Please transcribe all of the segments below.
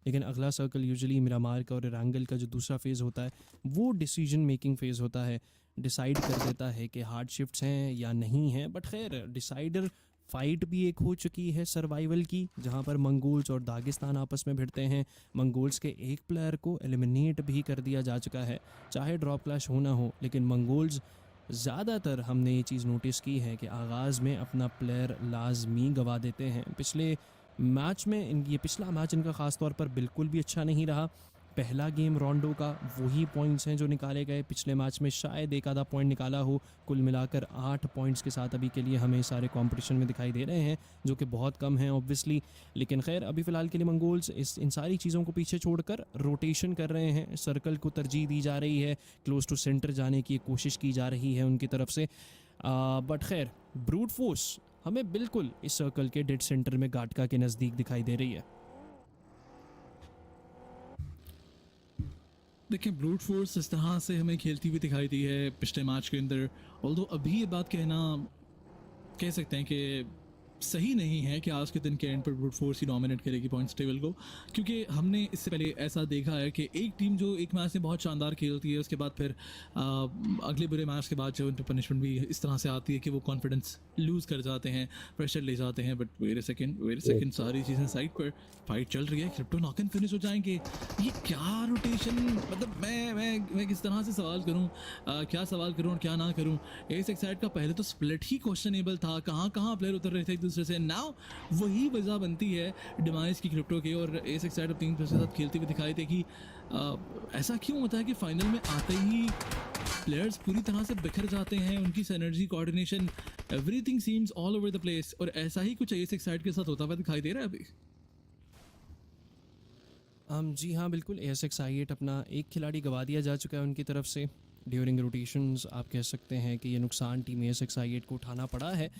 लेकिन अगला circle usually Miramar का और इरांगल का जो दूसरा फेज़ होता है वो डिसीजन मेकिंग फ़ेज़ होता है, डिसाइड कर देता है कि हार्ड शिफ्ट्स हैं या नहीं हैं। बट खैर डिसाइडर फाइट भी एक हो चुकी है सर्वाइवल की, जहां पर मंगोल्स और दागिस्तान आपस में भिड़ते हैं। मंगोल्स के एक प्लेयर को एलिमिनेट भी कर दिया जा चुका है, चाहे ड्रॉप क्लैश हो ना हो। लेकिन मंगोल्स ज़्यादातर हमने ये चीज़ नोटिस की है कि आगाज़ में अपना प्लेयर लाजमी गवा देते हैं। पिछले मैच में ये पिछला मैच इनका ख़ास तौर पर बिल्कुल भी अच्छा नहीं रहा। पहला गेम रोंडो का वही पॉइंट्स हैं जो निकाले गए, पिछले मैच में शायद एक आधा पॉइंट निकाला हो। कुल मिलाकर 8 पॉइंट्स के साथ अभी के लिए हमें सारे कंपटीशन में दिखाई दे रहे हैं, जो कि बहुत कम हैं ऑब्वियसली। लेकिन खैर अभी फ़िलहाल के लिए मंगोल्स इन सारी चीज़ों को पीछे छोड़कर रोटेशन कर रहे हैं, सर्कल को तरजीह दी जा रही है, क्लोज टू सेंटर जाने की कोशिश की जा रही है उनकी तरफ से। बट खैर ब्रूट फोर्स हमें बिल्कुल इस सर्कल के डेड सेंटर में गाटका के नज़दीक दिखाई दे रही है। देखिए ब्रूट फोर्स इस तरह से हमें खेलती हुई दिखाई दी है पिछले मैच के अंदर। ऑल्दो अभी ये बात कहना कह सकते हैं कि सही नहीं है कि आज के दिन के एंड पर ब्रूट फोर्स ही डोमिनेट करेगी पॉइंट्स टेबल को, क्योंकि हमने इससे पहले ऐसा देखा है कि एक टीम जो एक मैच में बहुत शानदार खेलती है उसके बाद फिर अगले बुरे मैच के बाद जो उन पर पनिशमेंट भी इस तरह से आती है कि वो कॉन्फिडेंस लूज़ कर जाते हैं, प्रेशर ले जाते हैं। बट वेट अ सेकंड, सारी चीज़ें साइड पर, फाइट चल रही है, क्रिप्टो नॉक इन फिनिश हो जाएंगे। ये क्या रोटेशन, मतलब मैं किस तरह से सवाल करूँ, क्या सवाल करूँ और क्या ना करूँ। एस एक्साइड का पहले तो स्प्लिट ही क्वेश्चनेबल था, कहाँ प्लेयर उतर रहे थे दूसरे से। नाउ वही वजह बनती है डिमाइस की क्रिप्टो के, और एस एक्साइड अब 3 प्लेयर्स के साथ खेलते हुए दिखाई देगी। ऐसा क्यों होता है कि फाइनल में आते ही प्लेयर्स पूरी तरह से बिखर जाते हैं, उनकी synergy, coordination, everything seems all over the place. और ऐसा ही कुछ एस एक्साइड के साथ होता हुआ दिखाई दे रहा है अभी। जी हाँ बिल्कुल, ASX-I8 अपना एक खिलाड़ी गवा दिया जा चुका है उनकी तरफ से ड्यूरिंग रोटेशंस। आप कह सकते हैं कि ये नुकसान टीम ASX-I8 को उठाना पड़ा है।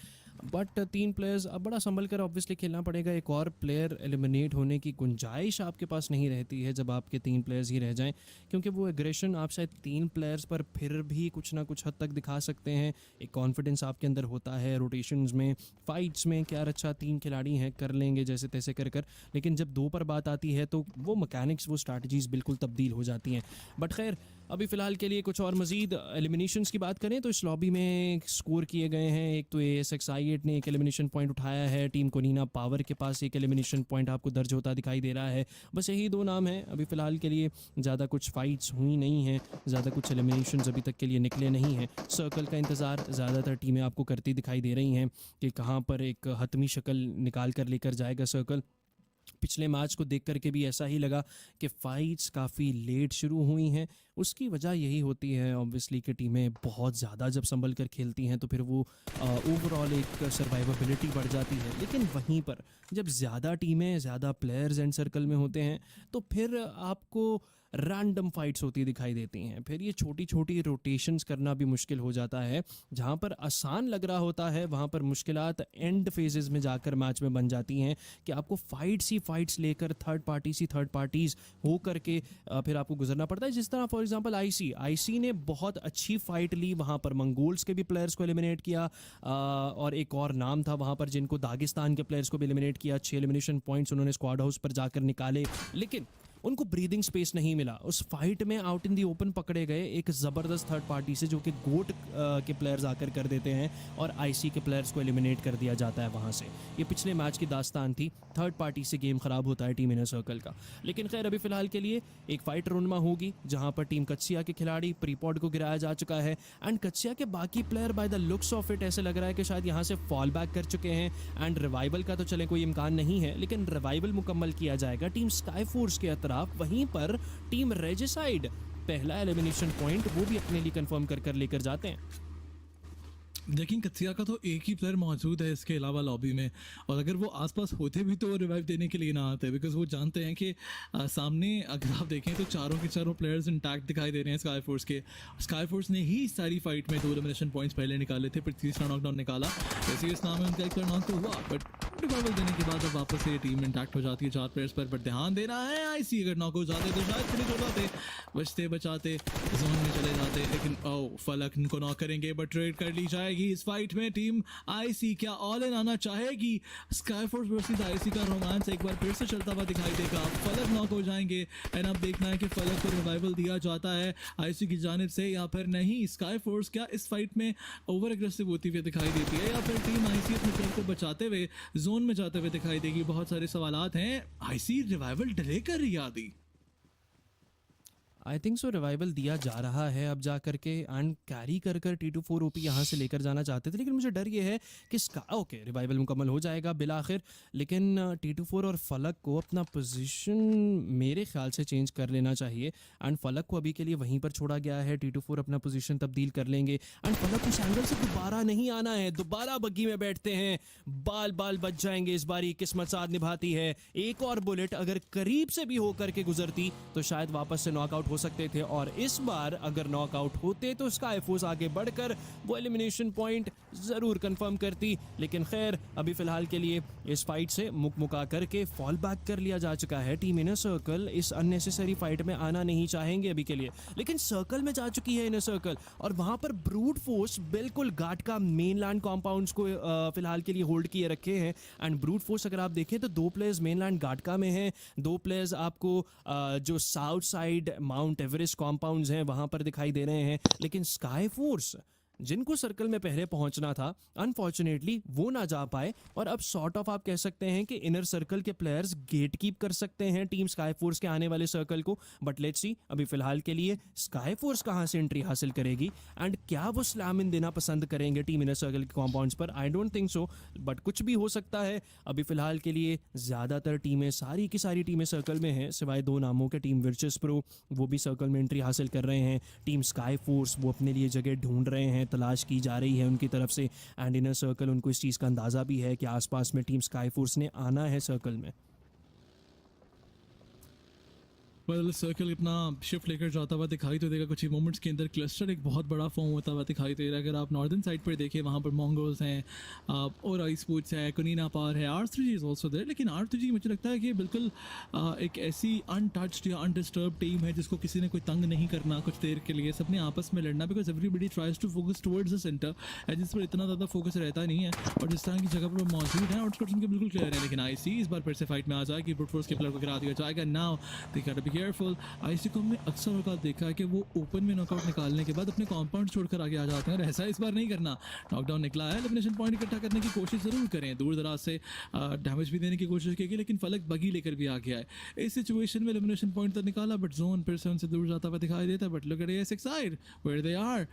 बट 3 प्लेयर्स अब बड़ा संभल कर ऑब्वियसली खेलना पड़ेगा। एक और प्लेयर एलिमिनेट होने की गुंजाइश आपके पास नहीं रहती है जब आपके 3 प्लेयर्स ही रह जाएं, क्योंकि वो एग्रेशन आप शायद 3 प्लेयर्स पर फिर भी कुछ ना कुछ हद तक दिखा सकते हैं। एक कॉन्फिडेंस आपके अंदर होता है रोटेशंस में, फाइट्स में, क्या अच्छा 3 खिलाड़ी हैं, कर लेंगे जैसे तैसे कर। लेकिन जब 2 पर बात आती है तो वो मैकेनिक्स, वो स्ट्रैटेजीज बिल्कुल तब्दील हो जाती हैं। बट खैर अभी फ़िलहाल के लिए कुछ और मज़ीद एलिमिनेशंस की बात करें तो इस लॉबी में स्कोर किए गए हैं। एक तो ASX-I8 ने एक एलिमिनेशन पॉइंट उठाया है, टीम कोनिना पावर के पास एक एलिमिनेशन पॉइंट आपको दर्ज होता दिखाई दे रहा है। बस यही 2 नाम हैं अभी फ़िलहाल के लिए। ज़्यादा कुछ फाइट्स हुई नहीं हैं, ज़्यादा कुछ एलिमिनेशंस अभी तक के लिए निकले नहीं हैं। सर्कल का इंतज़ार ज़्यादातर टीमें आपको करती दिखाई दे रही हैं कि कहाँ पर एक हतमी शक्ल निकाल कर लेकर जाएगा सर्कल। पिछले मैच को देख करके भी ऐसा ही लगा कि फ़ाइट्स काफ़ी लेट शुरू हुई हैं। उसकी वजह यही होती है ऑब्वियसली कि टीमें बहुत ज़्यादा जब संभल कर खेलती हैं तो फिर वो ओवरऑल एक सर्वाइवेबिलिटी बढ़ जाती है। लेकिन वहीं पर जब ज़्यादा टीमें, ज़्यादा प्लेयर्स एंड सर्कल में होते हैं तो फिर आपको रैंडम फाइट्स होती दिखाई देती हैं। फिर ये छोटी छोटी रोटेशंस करना भी मुश्किल हो जाता है। जहाँ पर आसान लग रहा होता है वहाँ पर मुश्किलात एंड फेजेस में जाकर मैच में बन जाती हैं कि आपको फाइट्स लेकर थर्ड पार्टीज़ हो करके फिर आपको गुजरना पड़ता है। जिस तरह फॉर एग्जांपल आईसी ने बहुत अच्छी फाइट ली, वहाँ पर मंगोल्स के भी प्लेयर्स को एलिमिनेट किया, और एक और नाम था वहाँ पर जिनको दागिस्तान के प्लेयर्स को भी एलिमिनेट किया। 6 एलिमिनेशन पॉइंट्स उन्होंने स्क्वाड हाउस पर जाकर निकाले, लेकिन उनको ब्रीदिंग स्पेस नहीं मिला। उस फाइट में आउट इन दी ओपन पकड़े गए एक ज़बरदस्त थर्ड पार्टी से, जो कि गोट के प्लेयर्स आकर कर देते हैं और आईसी के प्लेयर्स को एलिमिनेट कर दिया जाता है वहाँ से। ये पिछले मैच की दास्तान थी, थर्ड पार्टी से गेम ख़राब होता है टीम इनर सर्कल का। लेकिन खैर अभी फ़िलहाल के लिए एक फ़ाइट रोनमा होगी जहाँ पर टीम कच्सिया के खिलाड़ी प्रीपॉड को गिराया जा चुका है, एंड कच्सिया के बाकी player by the looks of it ऐसे लग रहा है कि शायद यहाँ से फॉल बैक कर चुके हैं। एंड रिवाइवल का तो चले कोई इम्कान नहीं है, लेकिन रिवाइवल मुकम्मल किया जाएगा टीम स्काई फोर्स के अतराफ। वहीं पर टीम रेजिसाइड पहला एलिमिनेशन पॉइंट वो भी अपने लिए कंफर्म कर लेकर जाते हैं। लेकिन कत्सिया का तो एक ही प्लेयर मौजूद है इसके अलावा लॉबी में, और अगर वो आसपास होते भी तो रिवाइव देने के लिए ना आते, बिकॉज वो जानते हैं कि सामने अगर आप देखें तो चारों के चारों प्लेयर्स इंटैक्ट दिखाई दे रहे हैं स्काई फोर्स के। स्काई फोर्स ने ही सारी फाइट में 2 एलिमिनेशन पॉइंट्स पहले निकाले थे, फिर तीसरा नॉकडाउन निकाला। जैसे इस नाम है उनका एक नॉक तो हुआ, बट रिवाइवल देने के बाद अब वापस से टीम इंटैक्ट हो जाती है 4 प्लेयर्स पर। बट ध्यान देना है आईसी अगर नॉक हो जाते तो शायद फिनिश हो जाते, बचते बचाते जोन में चले जाते। लेकिन फलक इनको नॉक करेंगे, बट ट्रेड कर ली जाएगी। जाएगी इस फाइट में टीम आईसी। क्या ऑल इन आना चाहेगी? स्काई फोर्स वर्सेस आईसी का रोमांस एक बार फिर से चलता हुआ दिखाई देगा। फलक नॉक हो जाएंगे एंड अब देखना है कि फलक को रिवाइवल दिया जाता है आईसी की जानिब से या फिर नहीं। स्काई फोर्स क्या इस फाइट में ओवर एग्रेसिव होती हुई दिखाई देती है या फिर टीम आईसी अपने प्लेयर को बचाते हुए जोन में जाते हुए दिखाई देगी? बहुत सारे सवालात हैं। आईसी रिवाइवल डिले कर रही है आदि। आई थिंक सो रिवाइवल दिया जा रहा है अब जा करके एंड कैरी कर कर T24 ओपी यहाँ से लेकर जाना चाहते थे, लेकिन मुझे डर ये है कि ओके रिवाइवल मुकम्मल हो जाएगा बिलाखिर, लेकिन T24 और फलक को अपना पोजीशन मेरे ख्याल से चेंज कर लेना चाहिए एंड फलक को अभी के लिए वहीं पर छोड़ा गया है। T24 अपना पोजीशन तब्दील कर लेंगे एंड फलक उस एंगल से दोबारा नहीं आना है, दोबारा बग्गी में बैठते हैं, बाल बाल बच जाएंगे इस बारी। किस्मत साथ निभाती है, एक और बुलेट अगर करीब से भी होकर के गुजरती तो शायद वापस से नॉकआउट हो सकते थे, और इस बार अगर नॉकआउट होते तो स्काई फोर्स आगे बढ़कर वो एलिमिनेशन पॉइंट जरूर कंफर्म करती। लेकिन खैर अभी फिलहाल के लिए इस फाइट से मुका करके फॉल बैक कर लिया जा चुका है। टीम इनर सर्कल इस अननेसेसरी फाइट में आना नहीं चाहेंगे अभी के लिए, लेकिन सर्कल में जा चुकी है इनर सर्कल और वहां पर ब्रूट फोर्स बिल्कुल घाट का मेनलैंड कॉम्पाउंड्स को फिलहाल के लिए होल्ड किए रखे हैं। एंड ब्रूट फोर्स अगर आप देखें तो 2 प्लेयर्स मेनलैंड घाटका में हैं, 2 प्लेयर्स आपको जो south side mount Everest compounds हैं वहां पर दिखाई दे रहे हैं। लेकिन स्काई फोर्स जिनको सर्कल में पहले पहुंचना था अनफॉर्चुनेटली वो ना जा पाए, और अब सॉर्ट ऑफ आप कह सकते हैं कि इनर सर्कल के प्लेयर्स गेट कीप कर सकते हैं टीम स्काई फोर्स के आने वाले सर्कल को। बट लेट्स सी अभी फिलहाल के लिए स्काई फोर्स कहां से एंट्री हासिल करेगी एंड क्या वो स्लैम इन देना पसंद करेंगे टीम इनर सर्कल के कॉम्पाउंड्स पर। I don't think so, but कुछ भी हो सकता है। अभी फिलहाल के लिए ज़्यादातर टीमें सारी की सारी टीमें सर्कल में हैं सिवाय 2 नामों के। टीम वर्चस प्रो वो भी सर्कल में एंट्री हासिल कर रहे हैं, टीम स्काई फोर्स वो अपने लिए जगह ढूंढ रहे हैं, तलाश की जा रही है उनकी तरफ से। एंड इनर सर्कल उनको इस चीज़ का अंदाज़ा भी है कि आसपास में टीम स्काई फोर्स ने आना है सर्कल में। वेल सर्कल अपना शिफ्ट लेकर जाता हुआ दिखाई तो देगा कुछ ही मोमेंट्स के अंदर। क्लस्टर एक बहुत बड़ा फॉर्म होता हुआ दिखाई दे रहा है। अगर आप नॉर्दर्न साइड पर देखें वहाँ पर मोंगोल्स हैं और आई स्पोर्ट्स है, कुनीना पावर है, R3G इज ऑल्सो देयर। लेकिन R3G मुझे लगता है कि बिल्कुल एक ऐसी अनटच्ड या अनडिस्टर्ब टीम है जिसको किसी ने कोई तंग नहीं करना कुछ देर के लिए, सबने आपस में लड़ना, because everybody tries to focus towards the centre, जिस पर इतना ज़्यादा फोकस रहता नहीं है और जिस तरह की जगह पर मौजूद है आउटस्कर्ट्स उनके बिल्कुल क्लियर है। लेकिन आईसी इस बार फिर से फाइट में आ जाएगी, ब्रूट फोर्स के प्लेयर को गिरा दिया जाएगा। Now they got to be careful. IC को हमने अक्सर औकात देखा है कि वो ओपन में नॉकआउट निकालने के बाद अपने कॉम्पाउंड छोड़कर आगे आ जाते हैं, और ऐसा इस बार नहीं करना। नॉकडाउन निकला है, एलिमिनेशन पॉइंट इकट्ठा करने की कोशिश जरूर करें, दूर दराज से डैमेज भी देने की कोशिश की, लेकिन फलक बगी लेकर भी आ गया है। इस सिचुएशन में एलिमिनेशन पॉइंट तो निकाला बट जोन फिर से उनसे दूर जाता हुआ दिखाई देता है। But look at ASX side where they are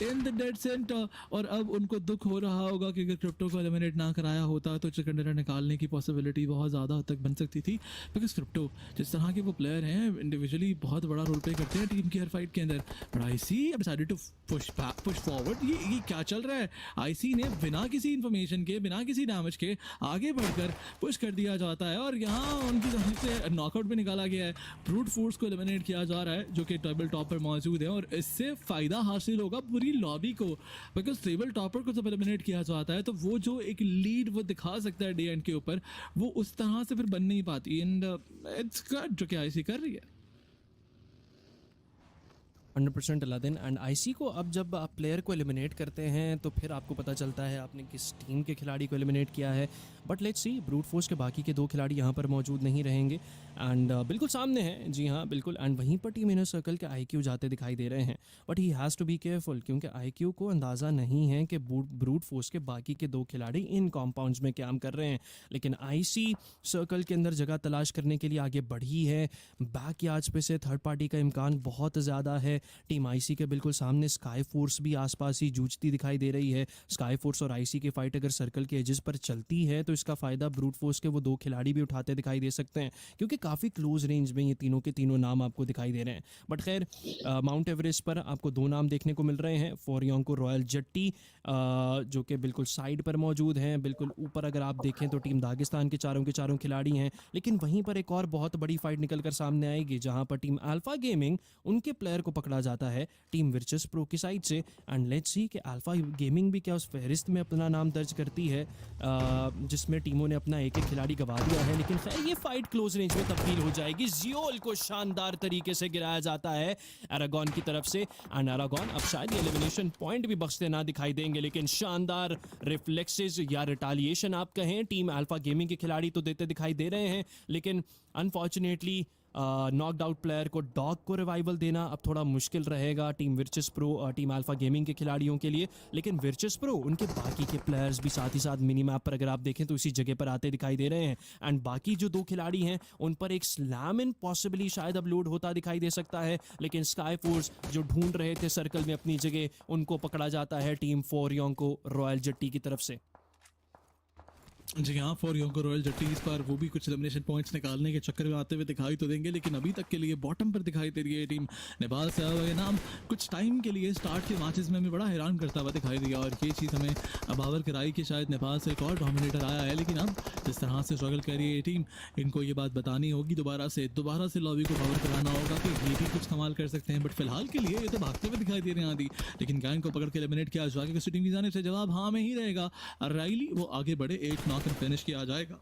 in the dead centre, और अब उनको दुख हो रहा होगा कि अगर क्रिप्टो को एलिमिनेट ना कराया होता तो चिकन डिनर निकालने की पॉसिबिलिटी बहुत ज़्यादा हद तक बन सकती थी। बिकॉज क्रिप्टो जिस तरह के वो प्लेयर हैं इंडिविजुअली बहुत बड़ा रोल प्ले करते हैं टीम की हर फाइट के अंदर। But IC decided to push forward. ये क्या चल रहा है? आईसी ने बिना किसी इन्फॉर्मेशन के, बिना किसी डैमेज के आगे बढ़कर पुश कर दिया जाता है, और यहाँ उनकी जानिब से नॉकआउट भी निकाला गया है। ब्रूट फोर्स को एलिमिनेट किया जा रहा है जो कि टेबल टॉप पर मौजूद है, और इससे फ़ायदा हासिल होगा पूरी लॉबी को, बिकॉज टेबल टॉपर को जब एलिमिनेट किया जाता है तो वो जो एक लीड वो दिखा सकता है डे एंड के ऊपर, वो उस तरह से फिर बन नहीं पाती। एंड इट्स गुड जो कि आईसी कर रही है। 100% अलादीन। एंड आईसी को अब जब आप प्लेयर को एलिमिनेट करते हैं तो फिर आपको पता चलता है आपने किस टीम के खिलाड़ी को एलिमिनेट किया है। But let's see brute force के बाकी के 2 खिलाड़ी यहाँ पर मौजूद नहीं रहेंगे एंड बिल्कुल सामने हैं, जी हाँ बिल्कुल। एंड वहीं पर टीम इनर सर्कल के IQ जाते दिखाई दे रहे हैं, but he has to be careful क्योंकि IQ को अंदाज़ा नहीं है कि ब्रूट फोर्स के बाकी के 2 खिलाड़ी इन कॉम्पाउंड्स में क्या कर रहे हैं। लेकिन आईसी सर्कल के अंदर जगह तलाश करने के लिए आगे बढ़ी है। बैक यार्ड्स पे से थर्ड पार्टी का इम्कान बहुत ज़्यादा है। टीम आईसी के बिल्कुल सामने स्काई फोर्स भी आसपास ही जूझती दिखाई दे रही है। स्काई फोर्स और आईसी की फाइट अगर सर्कल के एजेस पर चलती है तो इसका फ़ायदा ब्रूट फोर्स के वो 2 खिलाड़ी भी उठाते दिखाई दे सकते हैं, क्योंकि काफ़ी क्लोज रेंज में ये तीनों के तीनों नाम आपको दिखाई दे रहे हैं। बट खैर माउंट एवरेस्ट पर आपको 2 नाम देखने को मिल रहे हैं। फॉरियोंग को रॉयल जट्टी जो कि बिल्कुल साइड पर मौजूद हैं। बिल्कुल ऊपर अगर आप देखें तो टीम दागिस्तान के चारों खिलाड़ी हैं। लेकिन वहीं पर एक और बहुत बड़ी फाइट निकल कर सामने आएगी जहां पर टीम अल्फा गेमिंग उनके प्लेयर को पकड़ने पकड़ा जाता है टीम विर्चस प्रो की साइड से। एंड लेट्स सी कि अल्फा गेमिंग भी क्या उस फहरिस्त में अपना नाम दर्ज करती है जिसमें टीमों ने अपना एक खिलाड़ी गंवा दिया है। लेकिन खैर ये फाइट क्लोज रेंज में तब्दील हो जाएगी। जियोल को शानदार तरीके से गिराया जाता है एरागॉन की तरफ से। एंड एरागॉन अब शायद एलिमिनेशन पॉइंट भी बख्शते ना दिखाई देंगे, लेकिन शानदार रिफ्लेक्सेस या रिटालिएशन आप कहें टीम अल्फा गेमिंग के खिलाड़ी तो देते दिखाई दे रहे हैं। लेकिन अनफॉर्चुनेटली नॉकड आउट प्लेयर को डॉग को रिवाइवल देना अब थोड़ा मुश्किल रहेगा team Virtus pro team Alpha gaming के खिलाड़ियों के लिए। लेकिन विर्चस प्रो उनके बाकी के प्लेयर्स भी साथ ही साथ मिनी मैप पर अगर आप देखें तो इसी जगह पर आते दिखाई दे रहे हैं। एंड बाकी जो 2 खिलाड़ी हैं उन पर एक स्लैम इन पॉसिबली शायद अब लोड होता दिखाई दे सकता है। लेकिन स्काई फोर्स जो ढूंढ रहे थे सर्कल में अपनी जगह, उनको पकड़ा जाता है टीम फोरियों को रॉयल जट्टी की तरफ से। जी हाँ, फॉरियों को रॉयल जट्टीज पर वो भी कुछ एलिमिनेशन पॉइंट्स निकालने के चक्कर में आते हुए दिखाई तो देंगे, लेकिन अभी तक के लिए बॉटम पर दिखाई दे रही है टीम नेपाल से। ये नाम कुछ टाइम के लिए स्टार्ट के मैचेस में हमें बड़ा हैरान करता हुआ दिखाई दिया और ये चीज़ हमें बावर कराई कि शायद नेपाल से एक और डोमिनेटर आया है। लेकिन अब जिस तरह से स्ट्रगल कर रही है ये टीम, इनको ये बात बतानी होगी दोबारा से लॉबी को बावर कराना होगा कि ये भी कुछ कमाल कर सकते हैं। बट फिलहाल के लिए ये तो भागते हुए दिखाई दे रहे हैं आदि, लेकिन गैंग को पकड़ के एलिमिनेट किया जाएगा किसी टीम की जाने से। जवाब हाँ में ही रहेगा। राइली वो आगे बढ़े, एक नॉक एंड फिनिश किया जाएगा।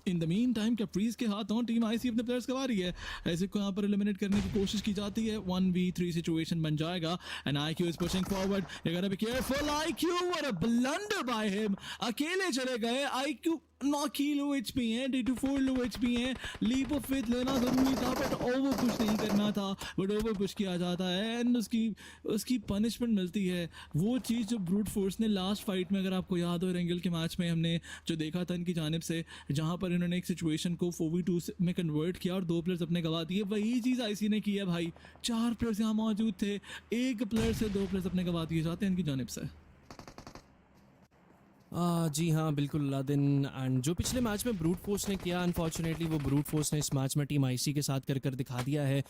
In the mean time capris के हाथों टीम आईसी अपने प्लेयर्स गवा रही है। ऐसे को यहाँ पर एलिमिनेट करने की कोशिश की जाती है। 1v3 सिचुएशन बन जाएगा and IQ is pushing forward. You गोटा be careful. IQ, what a blunder by him. अकेले चले गए। आईक्यू नॉकी लो एचपी है, D24 लो एचपी है। लीप ऑफ फेथ लेना जरूरी था बट ओवर पुश नहीं करना था। बट ओवर पुश किया जाता है एंड उसकी पनिशमेंट मिलती है। वो चीज़ जो ब्रूट फोर्स ने लास्ट फाइट में, अगर आपको याद हो रेंगल के मैच में हमने जो देखा था इनकी जानिब से, जहाँ पर इन्होंने एक सिचुएशन को 4v2 में कन्वर्ट किया और 2 प्लेयर्स अपने गवा दिए, वही चीज़ आईसी ने की है भाई। 4 प्लेयर्स यहाँ मौजूद थे, एक प्लेयर से 2 प्लेयर्स अपने गवा दिए जाते हैं इनकी जानिब से। जी हाँ बिल्कुल अलादीन। एंड जो पिछले मैच में ब्रूट फोर्स ने किया, अनफॉर्चुनेटली वो ब्रूट फोर्स ने इस मैच में टीम आईसी के साथ कर दिखा दिया है।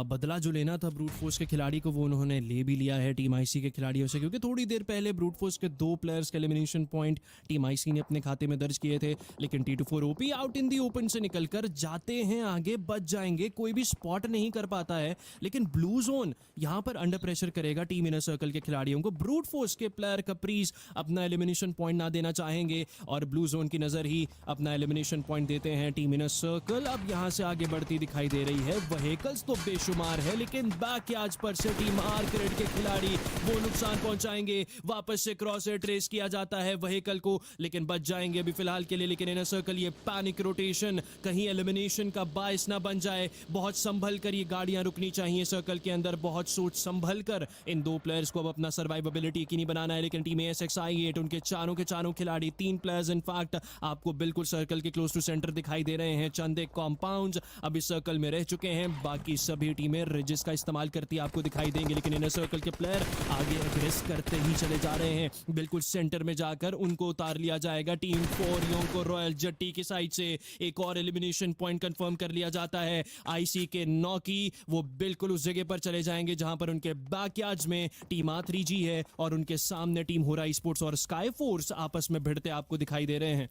बदला जो लेना था ब्रूट फोर्स के खिलाड़ी को वो उन्होंने ले भी लिया है टीम आईसी के खिलाड़ियों से, क्योंकि थोड़ी देर पहले ब्रूट फोर्स के 2 प्लेयर्स के एलिमिनेशन पॉइंट टीम आईसी ने अपने खाते में दर्ज किए थे। लेकिन T24 OP out in the open से निकल कर जाते हैं आगे, बच जाएंगे, कोई भी स्पॉट नहीं कर पाता है। लेकिन ब्लू जोन यहाँ पर अंडर प्रेशर करेगा टीम इनर सर्कल के खिलाड़ियों को। ब्रूट फोर्स के प्लेयर कैप्रीज अपना एलिमिनेशन पॉइंट ना देना चाहेंगे और ब्लू जोन की नजर ही अपना एलिमिनेशन पॉइंट देते हैं टीम इनर सर्कल। अब यहां से आगे बढ़ती दिखाई दे रही है। व्हीकल्स तो बेशुमार है, लेकिन बैकयार्ड पर से टीम आर्करेड के खिलाड़ी वो नुकसान पहुंचाएंगे। वापस से क्रॉस एयर ट्रेस किया जाता है व्हीकल को, लेकिन बच जाएंगे अभी फिलहाल के लिए। लेकिन इनर सर्कल ये पैनिक रोटेशन कहीं एलिमिनेशन का बायस ना बन जाए, बहुत संभल कर ये गाड़ियां रुकनी चाहिए सर्कल के अंदर। बहुत सोच संभल कर इन 2 प्लेयर्स को अब अपना सर्वाइवेबिलिटी की नहीं बनाना है। लेकिन टीम ASXI8 उनके चारों के चारों खिलाड़ी, 3 प्लेयर्स इनफैक्ट आपको बिल्कुल सर्कल के क्लोज टू सेंटर दिखाई दे रहे हैं। चंद एक कॉम्पाउंड्स अभी सर्कल में रह चुके हैं, बाकी सभी टीमें रिजिस का इस्तेमाल करती आपको दिखाई देंगे। लेकिन इनर सर्कल के प्लेयर आगे एग्रेस करते ही चले जा रहे हैं, बिल्कुल सेंटर में जाकर उनको उतार लिया जाएगा। टीम फोरियों को रॉयल जट्टी की साइड से एक और एलिमिनेशन पॉइंट कंफर्म कर लिया जाता है। आईसी के नॉकी वो बिल्कुल उस जगह पर चले जाएंगे जहां पर उनके बैकयार्ड्स में टीम R3G है और उनके सामने टीम होरा स्पोर्ट्स और स्काई फोर्स आपस में भिड़ते आपको दिखाई दे रहे हैं।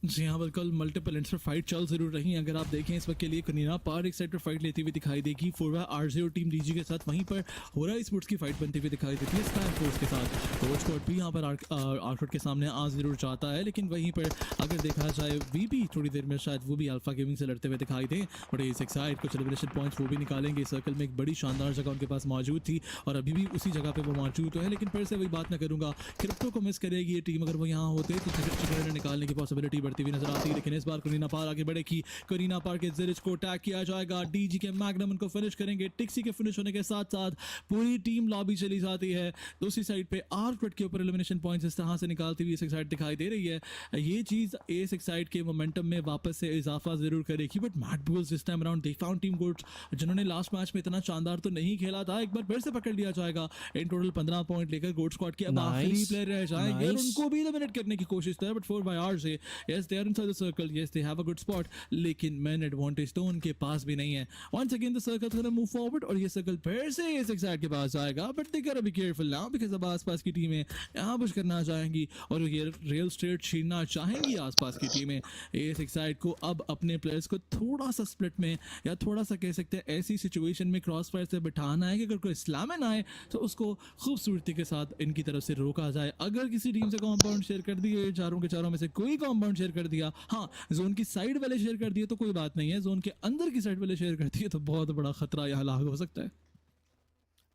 जी हाँ बिल्कुल, मल्टीपल एंड्स पर फाइट चल जरूर रही है। अगर आप देखें इस वक्त के लिए कनीना पार एक साइड पर फाइट लेती हुई दिखाई देगी फोरवा आरजे और टीम डीजी के साथ। वहीं पर होरा स्पोर्ट्स की फाइट बनती हुई दिखाई देती है स्काई फोर्स के साथ। कोच कोट भी यहाँ पर आर्कट के सामने आ जरूर चाहता है, लेकिन वहीं पर अगर देखा जाए वीबी थोड़ी देर में शायद वो भी अल्फा गेमिंग से लड़ते हुए दिखाई दें। बट ASXI8 कुछ एलिमिनेशन पॉइंट्स वो भी निकालेंगे। सर्कल में एक बड़ी शानदार जगह उनके पास मौजूद थी और अभी भी उसी जगह पर वो मौजूद है। लेकिन फिर से वही बात मैं करूँगा, क्रिप्टो को मिस करेगी ये टीम। अगर वो यहाँ होते तो निकालने की पॉसिबिलिटी बढ़ती हुई नजर आती है। लेकिन इस बार करीना पार आगे बढ़ेगी। करीना पार के जिरिच को अटैक किया जाएगा। डीजी के मैग्नम उनको फिनिश करेंगे। टिक्सी के फिनिश होने के साथ साथ पूरी टीम लॉबी चली जाती है। दूसरी साइड पे आर्कट के ऊपर एलिमिनेशन पॉइंट्स इस तरह से निकालती हुई ASXI8 दिखाई दे रही है। ये चीज ASXI8 के मोमेंटम में वापस से इजाफा जरूर करेगी। But mad bulls this time around they found team goats, जिन्होंने लास्ट मैच में इतना शानदार तो नहीं खेला था, एक बार फिर से पकड़ लिया जाएगा। इन टोटल 15 पॉइंट लेकर गोट स्क्वाड के अब आखिरी प्लेयर रह जाएंगे और उनको भी एलिमिनेट करने की कोशिश है। बट 4 by R से yes they are inside the circle, yes they have a good spot, लेकिन मैन एडवांटेज तो उनके पास भी नहीं है. Once again the circle gonna move forward और ये सर्कल फिर से इस साइड के पास आएगा, but they gotta be careful now because अब आसपास की टीमें यहाँ पुश करना चाहेंगी और ये रियल स्टेट छीनना चाहेंगी आसपास की टीमें. इस साइड को अब अपने प्लेयर्स को थोड़ा सा स्प्लिट में या थोड़ा सा कह सकते हैं ऐसी सिचुएशन में क्रॉस फायर से बिठाना है कि अगर कोई इस्लामन आए तो उसको खूबसूरती के साथ इनकी तरफ से रोका जाए. अगर किसी टीम से कॉम्पाउंड शेयर कर दिए, चारों के चारों में से कोई कॉम्पाउंड शेयर कर दिया, हाँ जोन की साइड वाले शेयर कर दिए तो कोई बात नहीं है, जोन के अंदर की साइड वाले शेयर कर दिए तो बहुत बड़ा खतरा यहाँ लाग हो सकता है.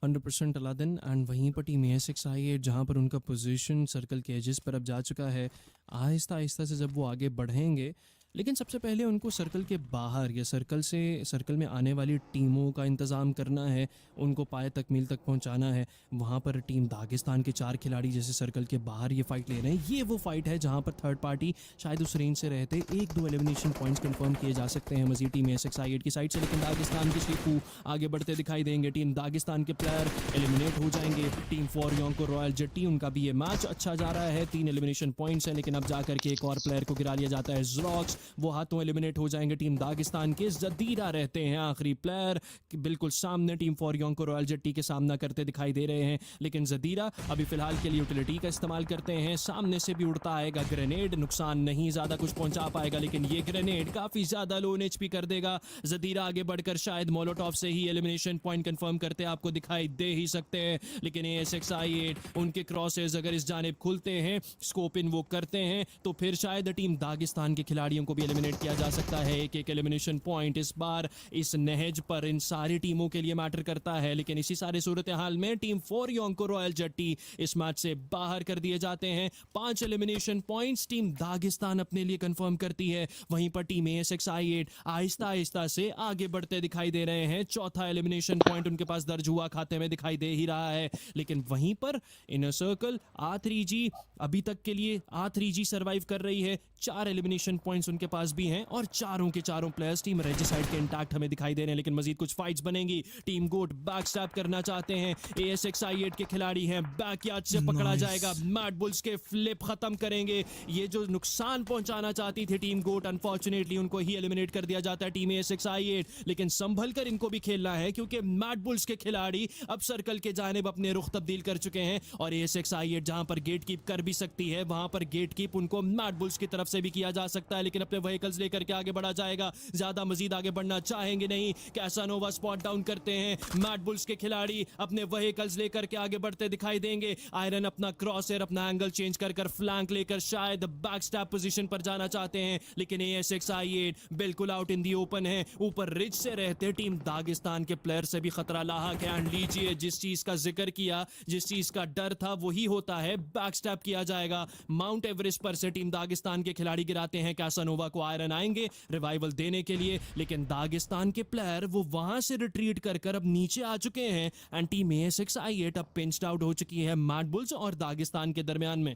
100% अलादीन. एंड वहीं पर टीम ASXI जहाँ पर उनका पोजीशन सर्कल के एजेस पर अब जा चुका है. आहिस्ता आहिस्ता से जब वो आगे बढ़ेंगे, लेकिन सबसे पहले उनको सर्कल के बाहर या सर्कल में आने वाली टीमों का इंतज़ाम करना है, उनको पाए तकमील तक पहुंचाना है. वहाँ पर टीम दागिस्तान के 4 खिलाड़ी जैसे सर्कल के बाहर ये फाइट ले रहे हैं. ये वो फाइट है जहाँ पर थर्ड पार्टी शायद उस रेंज से रहते 1-2 एलिमिनेशन पॉइंट्स कंफर्म किए जा सकते हैं मजीद टीम ASXI की साइड से. लेकिन दागिस्तान के शीकू आगे बढ़ते दिखाई देंगे. टीम दागिस्तान के प्लेयर एलिमिनेट हो जाएंगे. टीम फॉरयोंग को रॉयल जट्टी, उनका भी ये मैच अच्छा जा रहा है, 3 एलिमिनेशन पॉइंट्स हैं. लेकिन अब जाकर के एक और प्लेयर को गिरा लिया जाता है, ज़्रॉक्स. वो हाथों एलिमिनेट हो जाएंगे. टीम दागिस्तान के ज़दीरा रहते हैं आखिरी प्लेयर, बिल्कुल सामने टीम फॉरयोंग को रॉयल जट्टी के सामना करते दिखाई दे रहे हैं. लेकिन ज़दीरा अभी फिलहाल के लिए यूटिलिटी का इस्तेमाल करते हैं. सामने से भी उड़ता आएगा ग्रेनेड, नुकसान नहीं ज़्यादा कुछ पहुंचा पाएगा, लेकिन ये ग्रेनेड काफ़ी ज़्यादा लो HP कर देगा. ज़दीरा आगे बढ़कर शायद मोलोटॉव से ही एलिमिनेशन पॉइंट कंफर्म करते आपको दिखाई दे ही सकते हैं. लेकिन ASXI उनके क्रॉसेस अगर इस जानिब खुलते हैं, स्कोप इन वो करते हैं, तो फिर शायद टीम दागिस्तान के खिलाड़ियों को भी एलिमिनेट किया जा सकता है. एक एलिमिनेशन पॉइंट इस बार इस नहज पर इन सारी टीमों के लिए मैटर करता है. लेकिन इसी सारे सूरत हाल में टीम फॉरयोंग को रॉयल जट्टी इस मैच से बाहर कर दिए जाते हैं. 5 एलिमिनेशन पॉइंट्स टीम दागिस्तान अपने लिए कंफर्म करती है. वहीं पर टीम ASXI आहिस्ता आहिस्ता से आगे बढ़ते दिखाई दे रहे हैं. चौथा एलिमिनेशन पॉइंट उनके पास दर्ज हुआ खाते में दिखाई दे ही रहा है. लेकिन वहीं पर इनर सर्कल R3G अभी तक के लिए R3G सर्वाइव कर रही है. 4 एलिमिनेशन पॉइंट्स उनके पास भी हैं और चारों के चारों प्लेयर्स टीम रेजिसाइड के इंटैक्ट हमें दिखाई दे रहे हैं. लेकिन मजीद कुछ फाइट्स बनेंगी. टीम गोट बैक स्टैप करना चाहते हैं. ASXI के खिलाड़ी हैं, बैकयार्ड से पकड़ा जाएगा. मैड बुल्स के फ्लिप खत्म करेंगे. ये जो नुकसान पहुंचाना चाहती थी टीम गोट, अनफॉर्चुनेटली उनको ही एलिमिनेट कर दिया जाता है टीम ASXI. लेकिन संभल कर इनको भी खेलना है क्योंकि मैड बुल्स के खिलाड़ी अब सर्कल के जानिब अपने रुख तब्दील कर चुके हैं. और ASXI जहां पर गेट कीप कर भी सकती है, वहां पर गेट कीप उनको मैड बुल्स की तरफ से भी किया जा सकता है. लेकिन अपने व्हीकल्स लेकर के आगे बढ़ा जाएगा. ज्यादा मजीद आगे बढ़ना चाहेंगे नहीं. कैसानोवा स्पॉट डाउन करते हैं. मैड बुल्स के खिलाड़ी अपने व्हीकल्स लेकर के आगे बढ़ते दिखाई देंगे. आयरन अपना क्रॉसर, अपना एंगल चेंज कर फ्लैंक लेकर शायद बैक स्टैप पोजीशन पर जाना चाहते हैं. लेकिन ASXI बिल्कुल आउट इन दी ओपन है. ऊपर रिज से रहते टीम दागिस्तान के प्लेयर से भी खतरा लाहक है. एंड लीजिए, जिस चीज का जिक्र किया, जिस चीज का डर था, वही होता है. बैक स्टैप किया जाएगा. माउंट एवरेस्ट पर से टीम दागिस्तान के खिलाड़ी गिराते हैं. कैसानोवा को आयरन आएंगे रिवाइवल देने के लिए, लेकिन दागिस्तान के प्लेयर वो वहां से रिट्रीट कर अब नीचे आ चुके हैं. एंड टीम ASXI अब पिंच्ड आउट हो चुकी है मैड बुल्स और दागिस्तान के दरमियान में.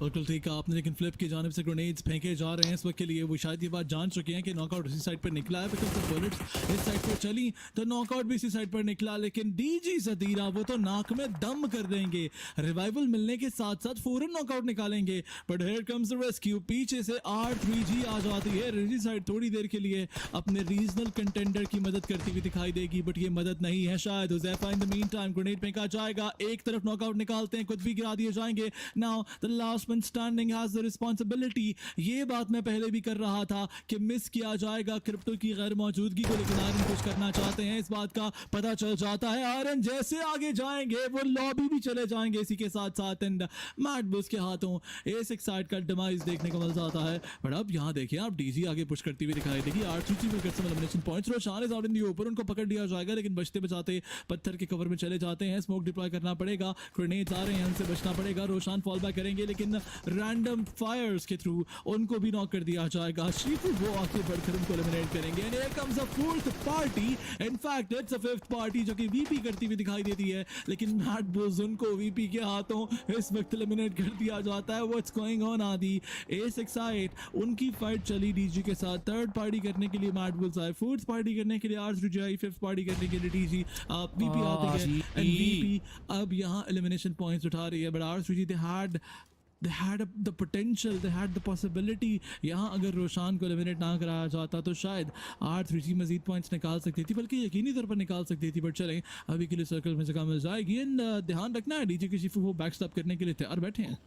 बिल्कुल ठीक है आपने, लेकिन फ्लिप की जानिब से ग्रेनेड्स फेंके जा रहे हैं इस वक्त के लिए. वो शायद ये बात जान चुके हैं कि नॉकआउट इसी साइड पर निकला है, बिकॉज द बुलेट्स इस साइड पर चली तो नॉकआउट भी इसी साइड पर निकला. लेकिन DG ज़दीरा वो तो नाक में दम कर देंगे. रिवाइवल मिलने के साथ साथ फौरन नॉकआउट निकालेंगे. But here comes the rescue. पीछे से R3G आ जाती है. रिजी साइड थोड़ी देर के लिए अपने रीजनल कंटेंडर की मदद करती हुई दिखाई देगी, बट ये मदद नहीं है शायद. Huzaifa in the mean time grenade फेंका जाएगा. एक तरफ नॉकआउट निकालते हैं, खुद भी गिरा दिए जाएंगे. Now the last one standing has the responsibility. ये बात मैं पहले भी कर रहा था कि मिस किया जाएगा क्रिप्टो की गैर मौजूदगी को, लेकिन आयरन कुछ करना चाहते हैं. इस बात का पता चल जाता है. आयरन जैसे आगे जाएंगे वो लॉबी भी चले जाएंगे इसी के साथ साथ. एंड मैड बुल्स के हाथों ASXI का डिमाइस देखने को मिल जाता है. बट अब यहाँ देखिए आप, DG आगे पुश करती हुई दिखाई देगी. R3G will get some elimination points. रोशान इज आउट इन द ऊपर, उनको पकड़ लिया जाएगा, लेकिन बचते बचाते पत्थर के कवर में चले जाते हैं. स्मोक डिप्लॉय करना पड़ेगा. ग्रेनेड्स आ रहे हैं, उनसे बचना पड़ेगा. रोशान फॉल बैक करेंगे, लेकिन रैंडम फायर्स के थ्रू उनको भी नॉक कर दिया जाएगा. शीफू वो आगे बढ़कर उनको एलिमिनेट करेंगे. And here comes a fourth party. In fact it's a fifth party जो कि VP करती हुई दिखाई देती है, लेकिन मैड बुल्स उनको VP के हाथों इस वक्त एलिमिनेट कर दिया जाता है. व्हाट्स गोइंग ऑन आदि. ASXI उनकी फाइट चली DG के साथ. थर्ड पार्टी करने के लिए मैड बुल्स आए, फोर्थ पार्टी करने के लिए R3G, फिफ्थ पार्टी करने के लिए DG. VP आते हैं एंड VP अब यहाँ एलिमिनेशन पॉइंट्स उठा रही है. But R3G they had they had the potential, they had the possibility. यहाँ अगर रोशान को एलिमिनेट ना कराया जाता तो शायद R3G मजीद पॉइंट्स निकाल सकती थी, बल्कि यकीनी तौर पर निकाल सकती थी। बट चलें, अभी के लिए सर्कल में जगह मिल जाएगी। एंड ध्यान रखना है डीजे के शिफू वो बैक स्टॉप करने के लिए तैयार बैठे हैं।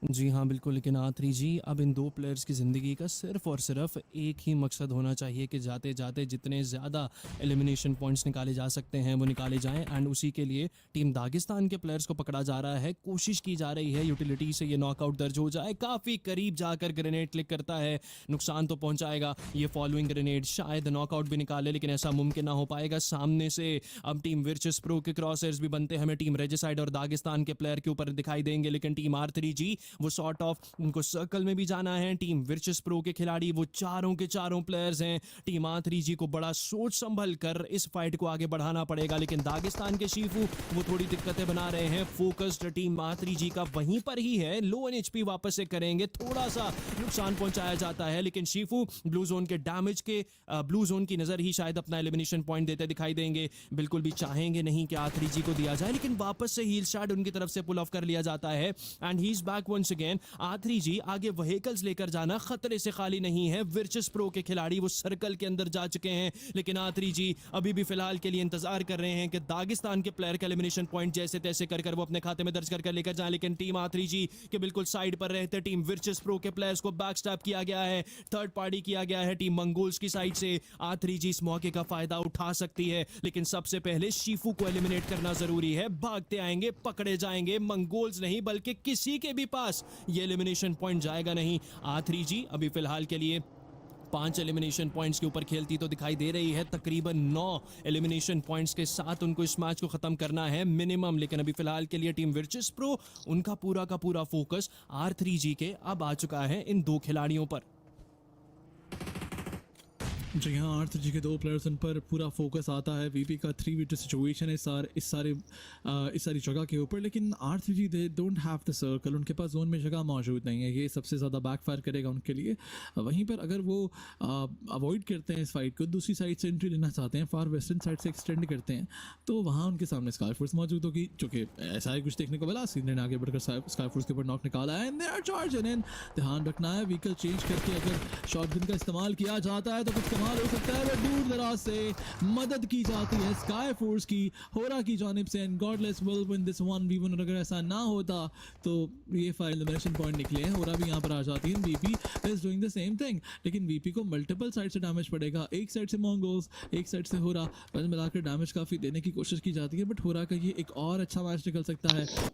जी हाँ, बिल्कुल। लेकिन R3G अब इन दो प्लेयर्स की ज़िंदगी का सिर्फ़ और सिर्फ एक ही मकसद होना चाहिए कि जाते जाते जितने ज़्यादा एलिमिनेशन पॉइंट्स निकाले जा सकते हैं वो निकाले जाएं। एंड उसी के लिए टीम दागिस्तान के प्लेयर्स को पकड़ा जा रहा है, कोशिश की जा रही है यूटिलिटी से ये नॉकआउट दर्ज हो जाए। काफ़ी करीब जाकर ग्रेनेड क्लिक करता है, नुकसान तो पहुँचाएगा ये फॉलोइंग ग्रेनेड, शायद नॉकआउट भी निकाले, लेकिन ऐसा मुमकिन ना हो पाएगा। सामने से अब टीम विर्चस प्रो के क्रॉसर्स भी बनते हमें टीम रेजिसाइड और दागिस्तान के प्लेयर के ऊपर दिखाई देंगे। लेकिन टीम R3G वो सॉर्ट ऑफ उनको सर्कल में भी जाना है। टीम विर्चस प्रो के खिलाड़ी वो चारों के चारों प्लेयर्स हैं। टीम R3G को बड़ा सोच संभल कर इस फाइट को आगे बढ़ाना पड़ेगा। लेकिन दागिस्तान के शीफू वो थोड़ी दिक्कतें बना रहे हैं। फोकस्ड टीम R3G का वहीं पर ही है। लो एन HP वापस से करेंगे, थोड़ा सा नुकसान पहुंचाया जाता है, लेकिन शीफू ब्लू जोन के डैमेज के ब्लू जोन की नजर ही शायद अपना एलिमिनेशन पॉइंट देते दिखाई देंगे। बिल्कुल भी चाहेंगे नहीं कि R3G को दिया जाए, लेकिन वापस से हील स्टार्ट उनकी तरफ से पुल ऑफ कर लिया जाता है। And he is back once again. R3G आगे व्हीकल्स लेकर जाना खतरे से खाली नहीं है। विर्चस प्रो के खिलाड़ी वो सर्कल के अंदर जा चुके हैं, लेकिन R3G अभी भी फिलहाल के लिए इंतजार कर रहे हैं कि दागिस्तान के प्लेयर का एलिमिनेशन पॉइंट जैसे तैसे कर वो अपने खाते में दर्ज कर लेकर जाए। लेकिन टीम R3G के बिल्कुल साइड पर रहते टीम विर्चस प्रो के प्लेयर्स को बैकस्टैप किया गया है, थर्ड पार्टी किया गया है टीम मंगोल्स की साइड से। R3G इस मौके का फायदा उठा सकती है, लेकिन सबसे पहले शीफू को एलिमिनेट करना जरूरी है। भागते आएंगे, पकड़े जाएंगे, मंगोल्स नहीं बल्कि किसी के भी पास ये एलिमिनेशन पॉइंट जाएगा नहीं। R3G अभी फिलहाल के लिए 5 एलिमिनेशन पॉइंट्स के ऊपर खेलती तो दिखाई दे रही है। तकरीबन 9 एलिमिनेशन पॉइंट्स के साथ उनको इस मैच को ख़त्म करना है मिनिमम। लेकिन अभी फिलहाल के लिए टीम विर्चस प्रो उनका पूरा का पूरा फोकस R3G के अब आ चुका है इन दो खिलाड़ियों पर। जी हाँ, R3G के दो प्लेयर्स उन पर पूरा फोकस आता है। VP का 3v2 सिचुएशन है इस सारी जगह के ऊपर, लेकिन R3G they don't have the circle, उनके पास जोन में जगह मौजूद नहीं है। ये सबसे ज़्यादा बैकफायर करेगा उनके लिए। वहीं पर अगर वो अवॉइड करते हैं इस फाइट को, दूसरी साइड से एंट्री लेना चाहते हैं, फार वेस्टर्न साइड से एक्सटेंड करते हैं, तो वहाँ उनके सामने स्काई फोर्स मौजूद होगी, जो कि ऐसा ही कुछ देखने को मिला। सीनियर ने आगे बढ़कर स्काई फोर्स के ऊपर नॉक निकाला है। एंड दे आर चार्जिंग इन। ध्यान रखना है, व्हीकल चेंज करके अगर शॉटगन का इस्तेमाल किया जाता है तो कुछ कमाल हो सकता है। दूर दराज से मदद की जाती है स्काई फोर्स की होरा की जानिब से। And godless will win this 1v1। अगर ऐसा ना होता तो ये फाइल एलिमिनेशन पॉइंट निकले हैं। होरा भी यहाँ पर आ जाती है। VP is doing the same thing, लेकिन VP को मल्टीपल साइड से डैमेज पड़ेगा। एक साइड से मंगोल्स, एक साइड से होरा, बस मिलाकर डैमेज काफ़ी देने की कोशिश की जाती है। बट होरा का ये एक और अच्छा मैच निकल सकता है।